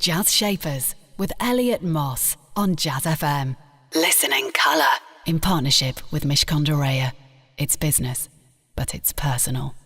Jazz Shapers with Elliot Moss on Jazz FM. Listen in colour. In partnership with Mishcon de Reya. It's business, but it's personal.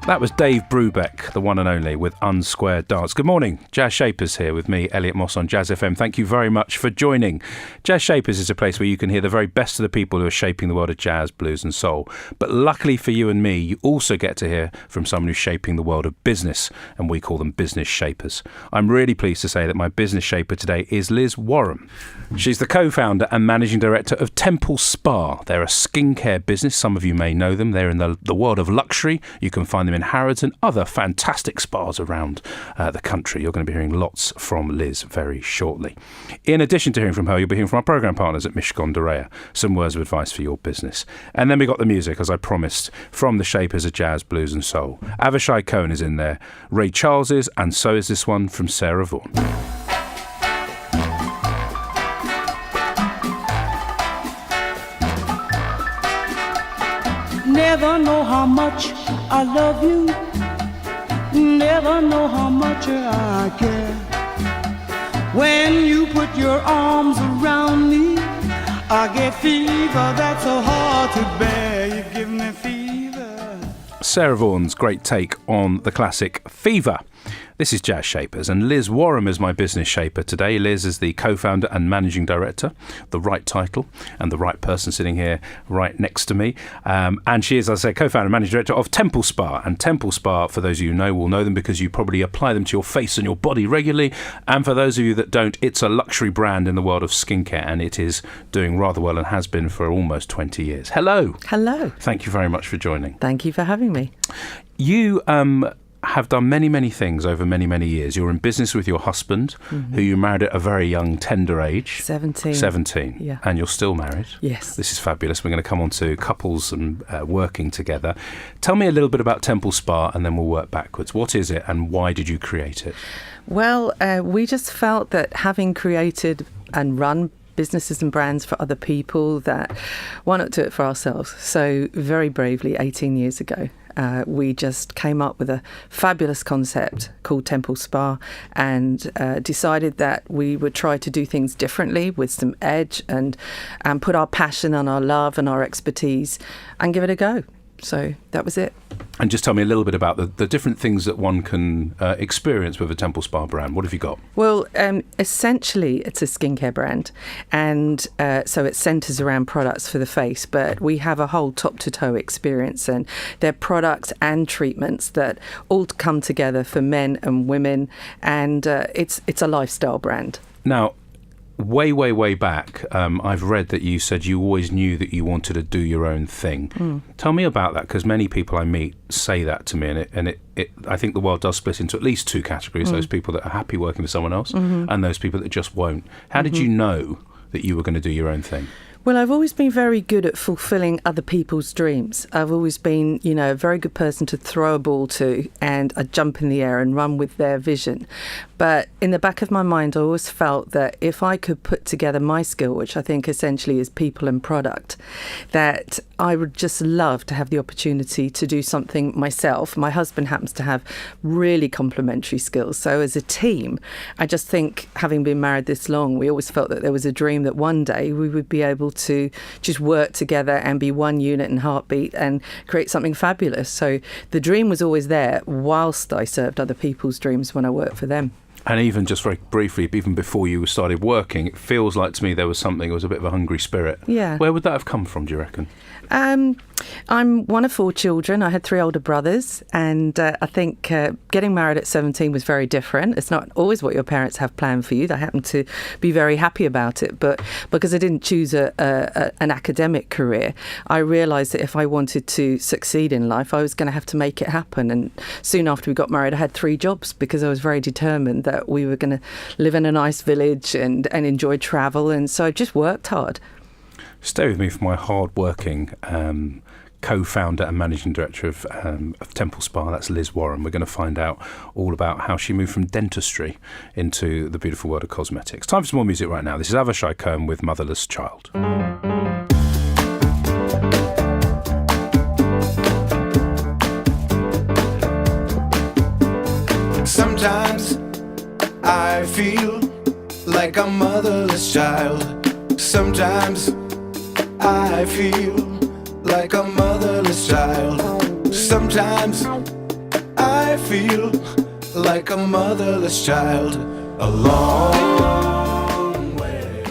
That was Dave Brubeck, the one and only, with Unsquared Dance. Good morning. Jazz Shapers here with me, Elliot Moss, on Jazz FM. Thank you very much for joining. Jazz Shapers is a place where you can hear the very best of the people who are shaping the world of jazz, blues and soul. But luckily for you and me, you also get to hear from someone who's shaping the world of business, and we call them business shapers. I'm really pleased to say that my business shaper today is Liz Warom. She's the co-founder and managing director of TEMPLESPA. They're a skincare business. Some of you may know them. They're in the world of luxury. You can find them in Harrods and other fantastic spas around the country. You're going to be hearing lots from Liz very shortly. In addition to hearing from her, you'll be hearing from our programme partners at Mishcon de Reya. Some words of advice for your business. And then we got the music, as I promised, from the shapers of jazz, blues and soul. Avishai Cohen is in there. Ray Charles is, and so is this one from Sarah Vaughan. Never know how much I love you. Never know how much I care. When you put your arms around me, I get fever that's so hard to bear. You give me fever. Sarah Vaughan's great take on the classic Fever. This is Jazz Shapers, and Liz Warom is my business shaper today. Liz is the co-founder and managing director, the right title, and the right person sitting here right next to me. And she is, as I say, co-founder and managing director of TEMPLESPA. And TEMPLESPA, for those of you who know, will know them because you probably apply them to your face and your body regularly. And for those of you that don't, it's a luxury brand in the world of skincare, and it is doing rather well and has been for almost 20 years. Hello. Hello. Thank you very much for joining. Thank you for having me. You have done many things over many years. You're in business with your husband, who you married at a very young, tender age. 17. Yeah. And you're still married. Yes. This is fabulous. We're going to come on to couples and working together. Tell me a little bit about TEMPLESPA, and then we'll work backwards. What is it, and why did you create it? Well, we just felt that having created and run businesses and brands for other people, that why not do it for ourselves? So very bravely, 18 years ago, we just came up with a fabulous concept called TEMPLESPA, and decided that we would try to do things differently with some edge, and put our passion and our love and our expertise and give it a go. So that was it. And just tell me a little bit about the different things that one can experience with a TEMPLESPA brand. What have you got? Well, essentially, it's a skincare brand. And so it centres around products for the face. But we have a whole top-to-toe experience. And they're products and treatments that all come together for men and women. And it's a lifestyle brand. Now, way back, I've read that you said you always knew that you wanted to do your own thing. Tell me about that, because many people I meet say that to me, and I think the world does split into at least two categories: those people that are happy working for someone else, and those people that just won't. How did you know that you were going to do your own thing? Well, I've always been very good at fulfilling other people's dreams. I've always been, a very good person to throw a ball to, and I'd jump in the air and run with their vision. But in the back of my mind, I always felt that if I could put together my skill, which I think essentially is people and product, that I would just love to have the opportunity to do something myself. My husband happens to have really complementary skills. So as a team, I just think, having been married this long, we always felt that there was a dream that one day we would be able to just work together and be one unit and heartbeat and create something fabulous. So the dream was always there, whilst I served other people's dreams when I worked for them. And even just very briefly, even before you started working, it feels like to me there was something, it was a bit of a hungry spirit. Yeah. Where would that have come from, do you reckon? I'm one of 4 children. I had 3 older brothers, and I think getting married at 17 was very different. It's not always what your parents have planned for you. They happen to be very happy about it, but because I didn't choose an academic career, I realised that if I wanted to succeed in life, I was going to have to make it happen. And soon after we got married, I had 3 jobs because I was very determined that we were going to live in a nice village and enjoy travel, and so I just worked hard. Stay with me for my hard-working co-founder and managing director of TEMPLESPA. That's Liz Warom. We're going to find out all about how she moved from dentistry into the beautiful world of cosmetics. Time for some more music right now. This is Avishai Cohen with Motherless Child. Sometimes I feel like a motherless child. Sometimes I feel like a motherless child. Sometimes I feel like a motherless child. A long way.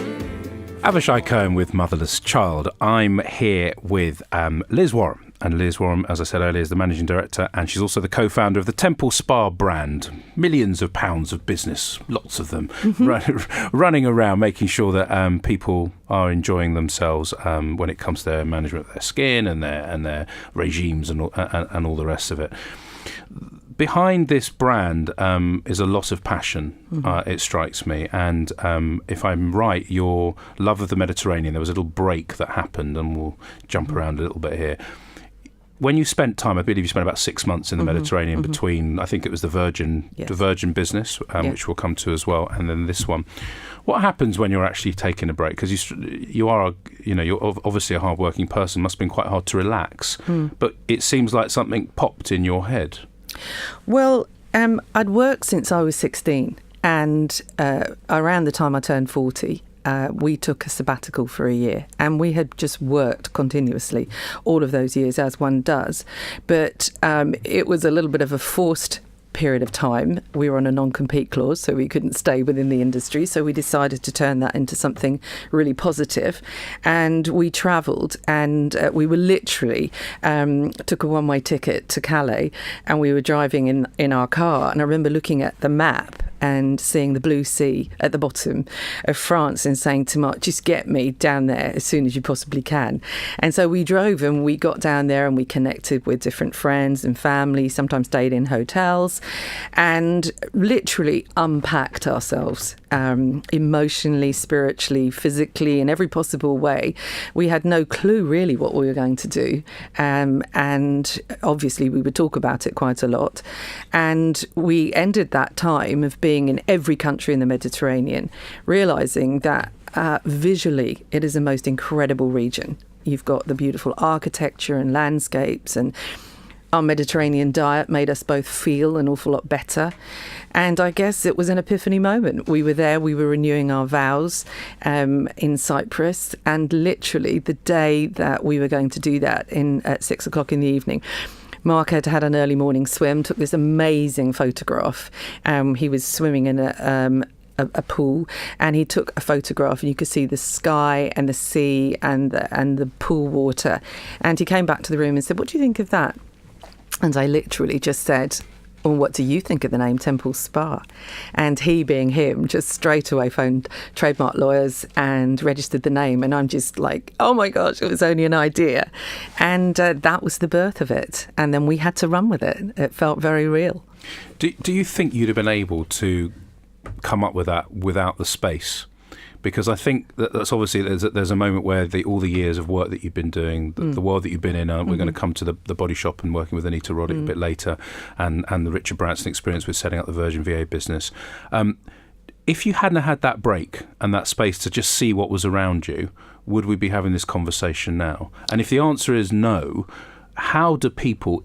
Avishai Cohen with Motherless Child. I'm here with Liz Warom. And Liz Warom, as I said earlier, is the managing director, and she's also the co-founder of the TEMPLESPA brand. Millions of pounds of business, lots of them, running around making sure that people are enjoying themselves when it comes to their management of their skin and their regimes and all the rest of it. Behind this brand is a lot of passion, it strikes me. And if I'm right, your love of the Mediterranean, there was a little break that happened, and we'll jump around a little bit here. When you spent time, I believe you spent about 6 months in the Mediterranean between, I think it was the Virgin business, which we'll come to as well, and then this one. What happens when you're actually taking a break? Because you're obviously a hard-working person. Must have been quite hard to relax. But it seems like something popped in your head. Well, I'd worked since I was 16, and around the time I turned 40, we took a sabbatical for a year, and we had just worked continuously all of those years, as one does. But it was a little bit of a forced period of time. We were on a non-compete clause, so we couldn't stay within the industry. So we decided to turn that into something really positive. And we travelled, and we were literally took a one-way ticket to Calais, and we were driving in our car. And I remember looking at the map and seeing the blue sea at the bottom of France and saying to Mark, just get me down there as soon as you possibly can. And so we drove, and we got down there, and we connected with different friends and family, sometimes stayed in hotels, and literally unpacked ourselves emotionally, spiritually, physically, in every possible way. We had no clue really what we were going to do. And obviously we would talk about it quite a lot. And we ended that time of being in every country in the Mediterranean, realising that visually it is the most incredible region. You've got the beautiful architecture and landscapes, and our Mediterranean diet made us both feel an awful lot better. And I guess it was an epiphany moment. We were there, we were renewing our vows in Cyprus, and literally the day that we were going to do that at 6 o'clock in the evening, Mark had had an early morning swim, took this amazing photograph. He was swimming in a pool, and he took a photograph, and you could see the sky and the sea and the pool water. And he came back to the room and said, "What do you think of that?" And I literally just said, "Well, what do you think of the name TEMPLESPA?" And he, being him, just straight away phoned trademark lawyers and registered the name. And I'm just like, oh my gosh, it was only an idea. And that was the birth of it. And then we had to run with it. It felt very real. Do you think you'd have been able to come up with that without the space? Because I think that's obviously there's a moment where all the years of work that you've been doing, the world that you've been in, we're going to come to the Body Shop and working with Anita Roddick a bit later, and the Richard Branson experience with setting up the Virgin VA business. If you hadn't had that break and that space to just see what was around you, would we be having this conversation now? And if the answer is no, how do people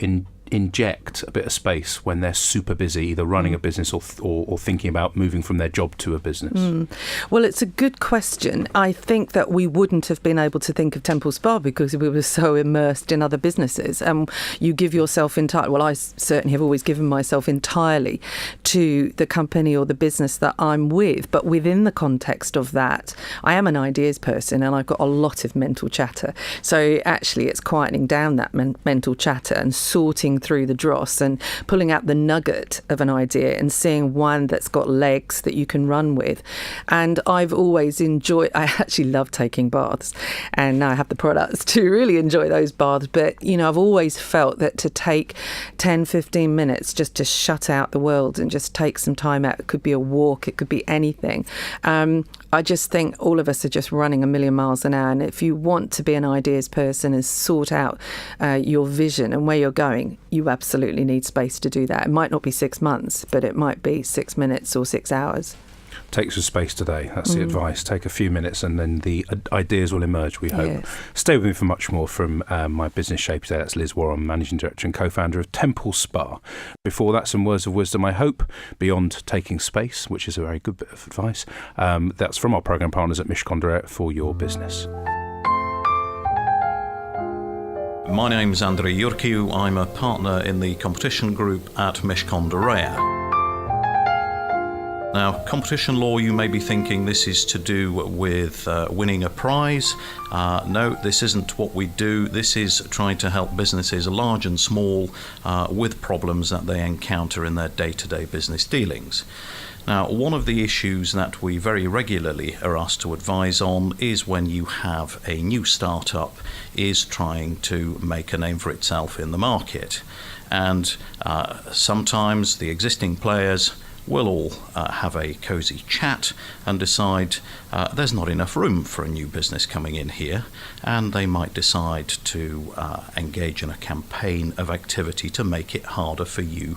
inject a bit of space when they're super busy, either running a business or thinking about moving from their job to a business? Well, it's a good question. I think that we wouldn't have been able to think of TEMPLESPA because we were so immersed in other businesses. And you give yourself entirely, well, I certainly have always given myself entirely to the company or the business that I'm with. But within the context of that, I am an ideas person, and I've got a lot of mental chatter. So actually it's quietening down that mental chatter and sorting through the dross and pulling out the nugget of an idea and seeing one that's got legs that you can run with. And I've always I actually love taking baths, and now I have the products to really enjoy those baths. But, I've always felt that to take 10, 15 minutes just to shut out the world and just take some time out, it could be a walk, it could be anything. I just think all of us are just running a million miles an hour. And if you want to be an ideas person and sort out your vision and where you're going, you absolutely need space to do that. It might not be 6 months, but it might be 6 minutes or 6 hours. Take some space today. That's the advice. Take a few minutes and then the ideas will emerge, we hope. Yes. Stay with me for much more from my business shaper today. That's Liz Warom, Managing Director and co-founder of TEMPLESPA. Before that, some words of wisdom, I hope, beyond taking space, which is a very good bit of advice. That's from our programme partners at Mishcondrea for your business. My name's Andrei Yurkiu. I'm a partner in the competition group at Mishcondrea. Now, competition law, you may be thinking this is to do with winning a prize. No, this isn't what we do. This is trying to help businesses, large and small, with problems that they encounter in their day-to-day business dealings. Now, one of the issues that we very regularly are asked to advise on is when you have a new startup is trying to make a name for itself in the market. And sometimes the existing players will all have a cosy chat and decide there's not enough room for a new business coming in here, and they might decide to engage in a campaign of activity to make it harder for you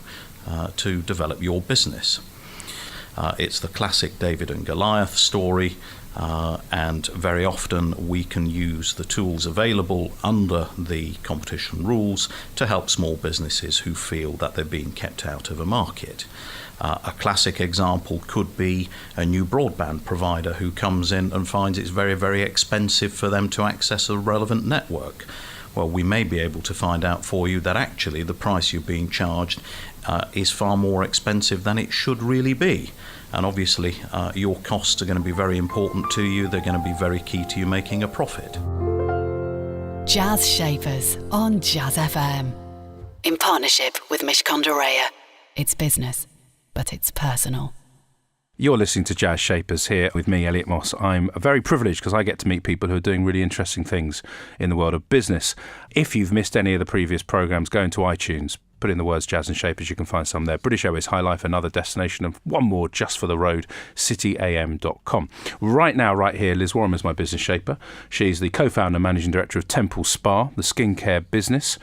to develop your business. It's the classic David and Goliath story, and very often we can use the tools available under the competition rules to help small businesses who feel that they're being kept out of a market. A classic example could be a new broadband provider who comes in and finds it's very, very expensive for them to access a relevant network. Well, we may be able to find out for you that actually the price you're being charged is far more expensive than it should really be. And obviously, your costs are going to be very important to you. They're going to be very key to you making a profit. Jazz Shapers on Jazz FM. In partnership with Mishcondrea. It's business, but it's personal. You're listening to Jazz Shapers here with me, Elliot Moss. I'm very privileged because I get to meet people who are doing really interesting things in the world of business. If you've missed any of the previous programmes, go into iTunes, put in the words Jazz and Shapers, you can find some there. British Airways, High Life, another destination, and one more just for the road, cityam.com. Right now, right here, Liz Warom is my business shaper. She's the co-founder and managing director of TEMPLESPA, the skincare business.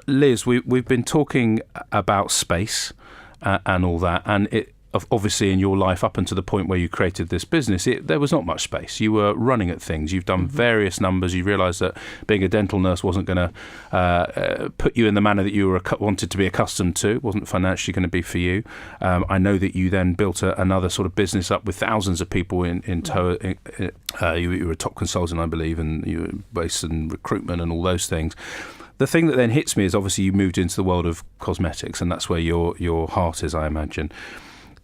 Liz, we've been talking about space and all that, and it obviously in your life up until the point where you created this business, there was not much space. You were running at things. You've done various numbers. You realised that being a dental nurse wasn't going to put you in the manner that you wanted to be accustomed to. It wasn't financially going to be for you. I know that you then built another sort of business up with thousands of people in tow. You were a top consultant, I believe, and you were based in recruitment and all those things. The thing that then hits me is obviously you moved into the world of cosmetics, and that's where your heart is, I imagine.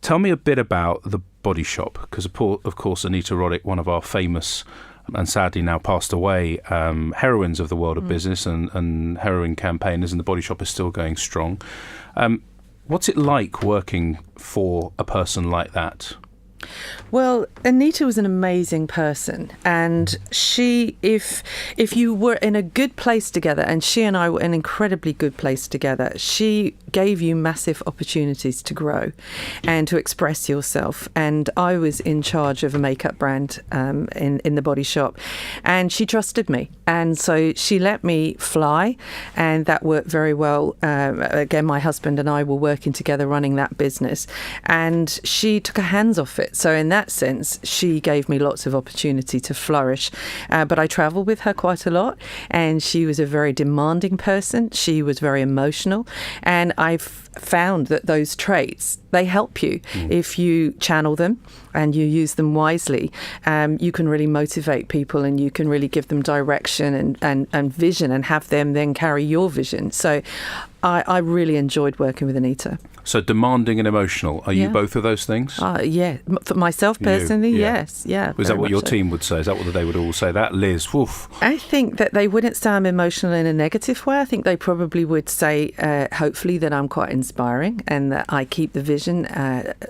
Tell me a bit about the Body Shop, because of course Anita Roddick, one of our famous and sadly now passed away heroines of the world of business and heroine campaigners, and the Body Shop is still going strong. What's it like working for a person like that? Well, Anita was an amazing person, and she, if you were in a good place together, and she and I were in an incredibly good place together, she gave you massive opportunities to grow and to express yourself. And I was in charge of a makeup brand in the Body Shop, and she trusted me, and so she let me fly, and that worked very well. Again, my husband and I were working together running that business, and she took her hands off it. So in that sense, she gave me lots of opportunity to flourish. But I travelled with her quite a lot, and she was a very demanding person. She was very emotional, and I've found that those traits they help you. If you channel them and you use them wisely, you can really motivate people, and you can really give them direction and vision, and have them then carry your vision. So I really enjoyed working with Anita. So demanding and emotional. Are you Yeah. both of those things? Yeah. For myself personally, yeah. yes. Yeah. Is that very what your much so. team would say? Is that what they would all say? That Liz, woof. I think that they wouldn't say I'm emotional in a negative way. I think they probably would say, hopefully, that I'm quite inspiring, and that I keep the vision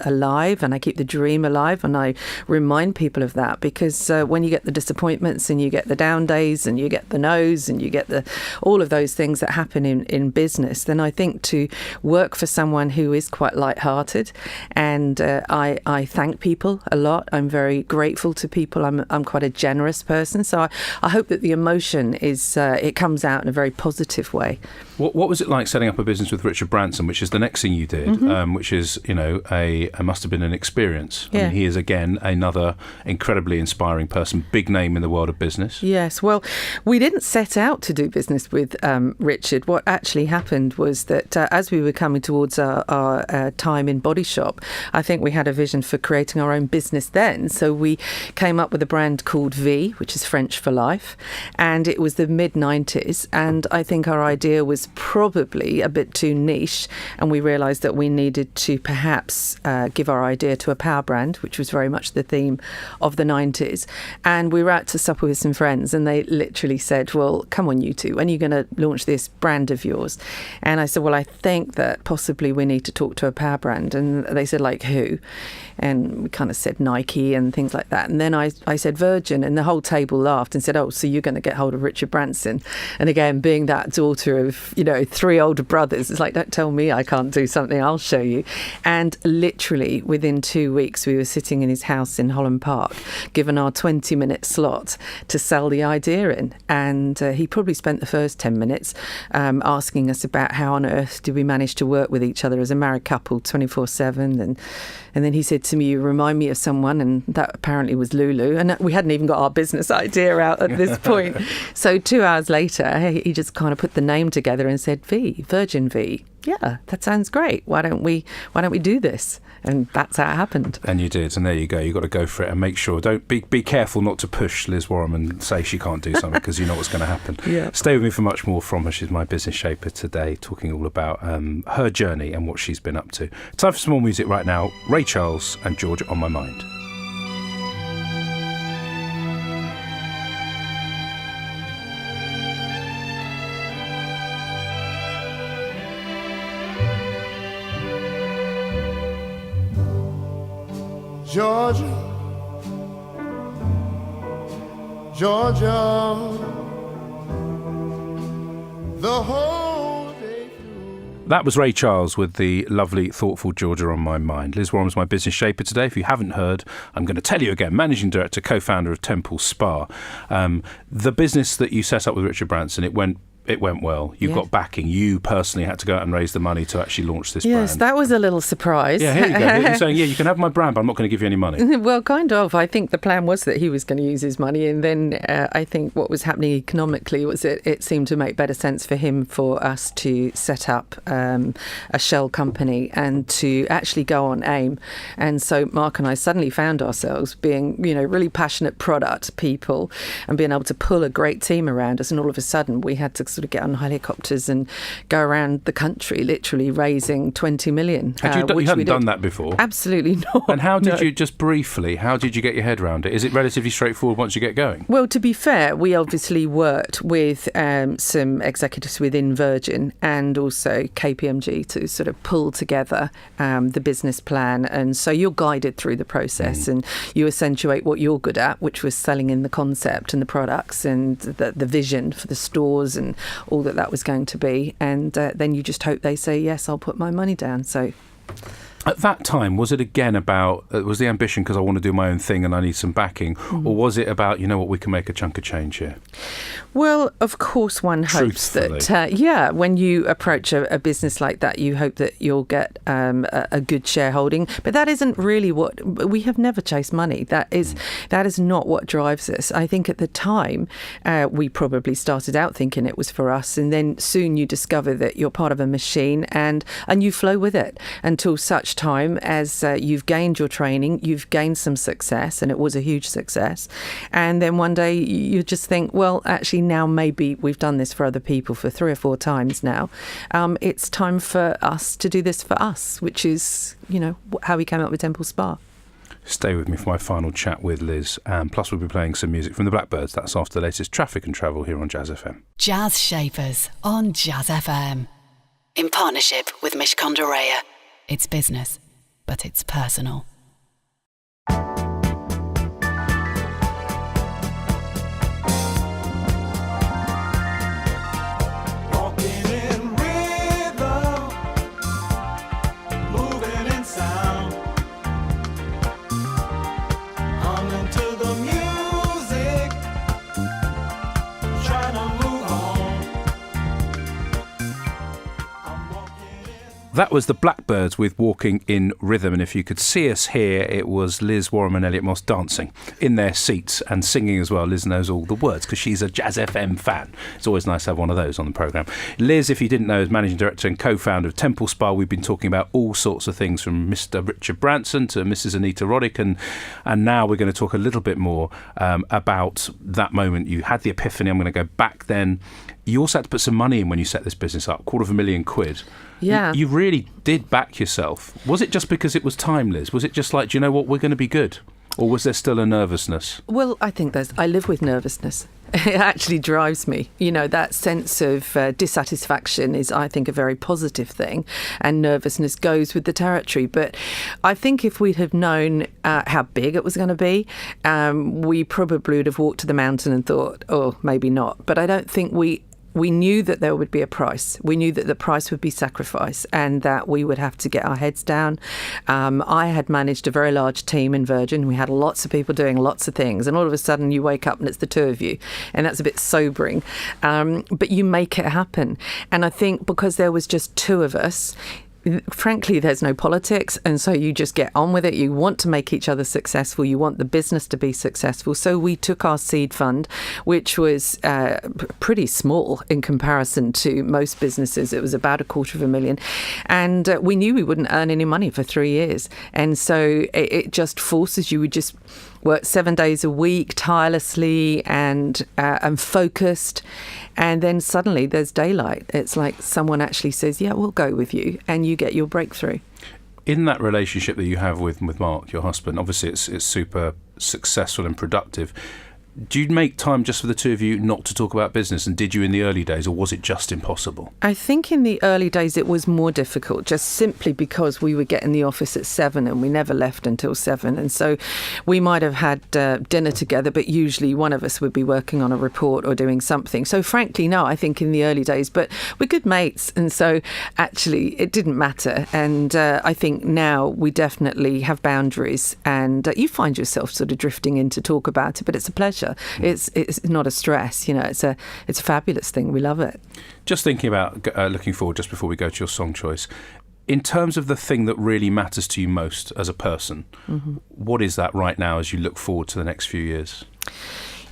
alive, and I keep the dream alive, and I remind people of that, because when you get the disappointments, and you get the down days, and you get the no's, and you get all of those things that happen in business, then I think to work for someone who is quite light-hearted, and I thank people a lot. I'm very grateful to people. I'm quite a generous person, so I hope that the emotion is it comes out in a very positive way. What was it like setting up a business with Richard Branson, which is the next thing you did, which is, a must have been an experience. I Yeah. mean, he is, again, another incredibly inspiring person, big name in the world of business. Yes, well, we didn't set out to do business with Richard. What actually happened was that as we were coming towards our time in Body Shop, I think we had a vision for creating our own business then. So we came up with a brand called V, which is French for life, and it was the mid-90s, and I think our idea was probably a bit too niche, and we realised that we needed to perhaps give our idea to a power brand, which was very much the theme of the 90s. And we were out to supper with some friends, and they literally said, well, come on, you two, when are you going to launch this brand of yours? And I said, well, I think that possibly we need to talk to a power brand. And they said, like who? And we kind of said Nike and things like that. And then I said Virgin, and the whole table laughed and said, oh, so you're going to get hold of Richard Branson. And again, being that daughter of, 3 older brothers, it's like, don't tell me I can't do something, I'll show you. And literally within 2 weeks, we were sitting in his house in Holland Park, given our 20-minute slot to sell the idea in. And he probably spent the first 10 minutes asking us about how on earth did we manage to work with each other as a married couple 24/7. And then he said to me, you remind me of someone, and that apparently was Lulu. And we hadn't even got our business idea out at this point. So 2 hours later, he just kind of put the name together and said, V, Virgin V. Yeah, that sounds great. Why don't we do this? And that's how it happened. And you did, and there you go. You've got to go for it and make sure. Don't be careful not to push Liz Warom and say she can't do something, because you know what's going to happen. Yeah. Stay with me for much more from her. She's my business shaper today, talking all about her journey and what she's been up to. Time for some more music right now. Ray Charles and George on My Mind. Georgia, Georgia, the whole day through. That was Ray Charles with the lovely, thoughtful Georgia on My Mind. Liz Warom's my business shaper today. If you haven't heard, I'm going to tell you again. Managing Director, co-founder of TEMPLESPA. The business that you set up with Richard Branson, it went well. You got backing. You personally had to go out and raise the money to actually launch this brand. Yes, that was a little surprise. Yeah, here you go. You're saying, you can have my brand, but I'm not going to give you any money. Well, kind of. I think the plan was that he was going to use his money, and then I think what was happening economically was it seemed to make better sense for us to set up a shell company and to actually go on AIM. And so Mark and I suddenly found ourselves being, really passionate product people and being able to pull a great team around us. And all of a sudden, we had to sort of get on helicopters and go around the country, literally raising 20 million. You hadn't done that before? Absolutely not. And how did you, just briefly, how did you get your head around it? Is it relatively straightforward once you get going? Well, to be fair, we obviously worked with some executives within Virgin and also KPMG to sort of pull together the business plan. And so you're guided through the process and you accentuate what you're good at, which was selling in the concept and the products and the vision for the stores and all that was going to be. And then you just hope they say, yes, I'll put my money down. So at that time, was it again about, was the ambition because I want to do my own thing and I need some backing, or was it about, we can make a chunk of change here? Well, of course, one hopes that, when you approach a business like that, you hope that you'll get a good shareholding. But that isn't really what, we have never chased money. That is not what drives us. I think at the time, we probably started out thinking it was for us. And then soon you discover that you're part of a machine and you flow with it until such time, as you've gained your training, you've gained some success, and it was a huge success. And then one day you just think, well, actually now maybe we've done this for other people for 3 or 4 times now. It's time for us to do this for us, which is, how we came up with Temple Spa. Stay with me for my final chat with Liz. Plus, we'll be playing some music from the Blackbirds. That's after the latest traffic and travel here on Jazz FM. Jazz Shapers on Jazz FM. In partnership with Mishkondareya. It's business, but it's personal. That was the Blackbirds with Walking in Rhythm, and if you could see us here, it was Liz Warom and Elliot Moss dancing in their seats and singing as well. Liz knows all the words because she's a Jazz FM fan. It's always nice to have one of those on the programme. Liz, if you didn't know, is Managing Director and co-founder of Temple Spa. We've been talking about all sorts of things from Mr. Richard Branson to Mrs. Anita Roddick, and now we're going to talk a little bit more about that moment. You had the epiphany. I'm going to go back then. You also had to put some money in when you set this business up, £250,000. Yeah. You really did back yourself. Was it just because it was time, Liz? Was it just like, do you know what, we're going to be good? Or was there still a nervousness? Well, I think I live with nervousness. It actually drives me. That sense of dissatisfaction is, I think, a very positive thing, and nervousness goes with the territory. But I think if we'd have known how big it was going to be, we probably would have walked to the mountain and thought, oh, maybe not. But I don't think we knew that there would be a price. We knew that the price would be sacrifice and that we would have to get our heads down. I had managed a very large team in Virgin. We had lots of people doing lots of things, and all of a sudden you wake up and it's the 2 of you, and that's a bit sobering. But you make it happen. And I think because there was just 2 of us, frankly, there's no politics, and so you just get on with it. You want to make each other successful. You want the business to be successful. So we took our seed fund, which was pretty small in comparison to most businesses. It was about $250,000, and we knew we wouldn't earn any money for 3 years. And so it just forces you. We just work 7 days a week, tirelessly and focused. And then suddenly there's daylight. It's like someone actually says, yeah, we'll go with you, and you get your breakthrough. In that relationship that you have with Mark, your husband, obviously it's super successful and productive. Do you make time just for the 2 of you not to talk about business? And did you in the early days, or was it just impossible? I think in the early days it was more difficult, just simply because we would get in the office at 7 and we never left until 7. And so we might have had dinner together, but usually one of us would be working on a report or doing something. So frankly, no, I think in the early days, but we're good mates. And so actually it didn't matter. And I think now we definitely have boundaries, and you find yourself sort of drifting in to talk about it, but it's a pleasure. It's not a stress, it's a fabulous thing. We love it. Just thinking about looking forward, just before we go to your song choice, in terms of the thing that really matters to you most as a person, what is that right now as you look forward to the next few years?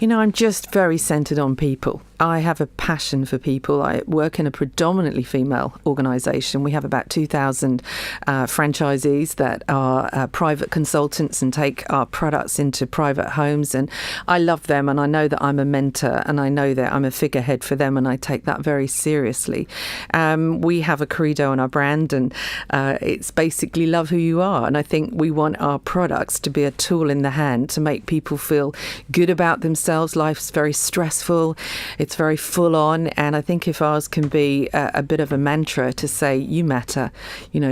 I'm just very centred on people. I have a passion for people. I work in a predominantly female organisation. We have about 2,000 franchisees that are private consultants and take our products into private homes. And I love them, and I know that I'm a mentor, and I know that I'm a figurehead for them, and I take that very seriously. We have a credo on our brand, and it's basically love who you are. And I think we want our products to be a tool in the hand to make people feel good about themselves. Life's very stressful. It's very full on, and I think if ours can be a bit of a mantra to say you matter,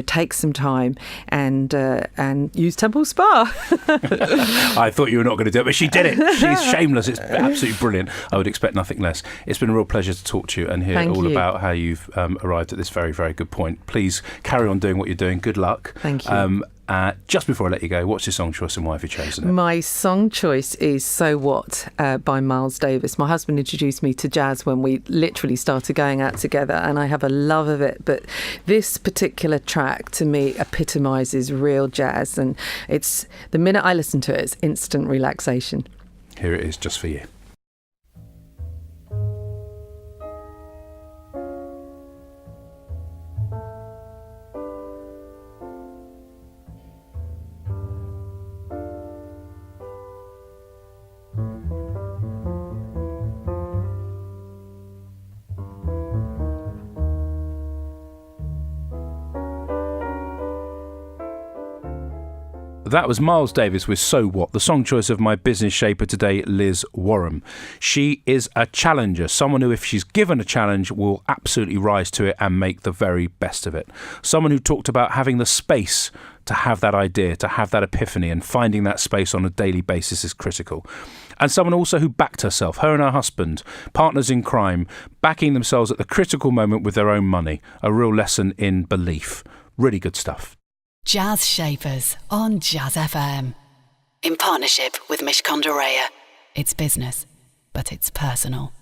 take some time and use Temple Spa. I thought you were not going to do it, but she did it. She's shameless. It's absolutely brilliant. I would expect nothing less. It's been a real pleasure to talk to you and hear about how you've arrived at this very, very good point. Please carry on doing what you're doing. Good luck. Thank you. Just before I let you go, what's your song choice and why have you chosen it? My song choice is So What by Miles Davis. My husband introduced me to jazz when we literally started going out together, and I have a love of it. But this particular track to me epitomises real jazz, and it's the minute I listen to it, it's instant relaxation. Here it is, just for you. That was Miles Davis with So What, the song choice of my business shaper today, Liz Warom. She is a challenger, someone who, if she's given a challenge, will absolutely rise to it and make the very best of it. Someone who talked about having the space to have that idea, to have that epiphany, and finding that space on a daily basis is critical. And someone also who backed herself, her and her husband, partners in crime, backing themselves at the critical moment with their own money. A real lesson in belief. Really good stuff. Jazz Shapers on Jazz FM. In partnership with Mishkondareya. It's business, but it's personal.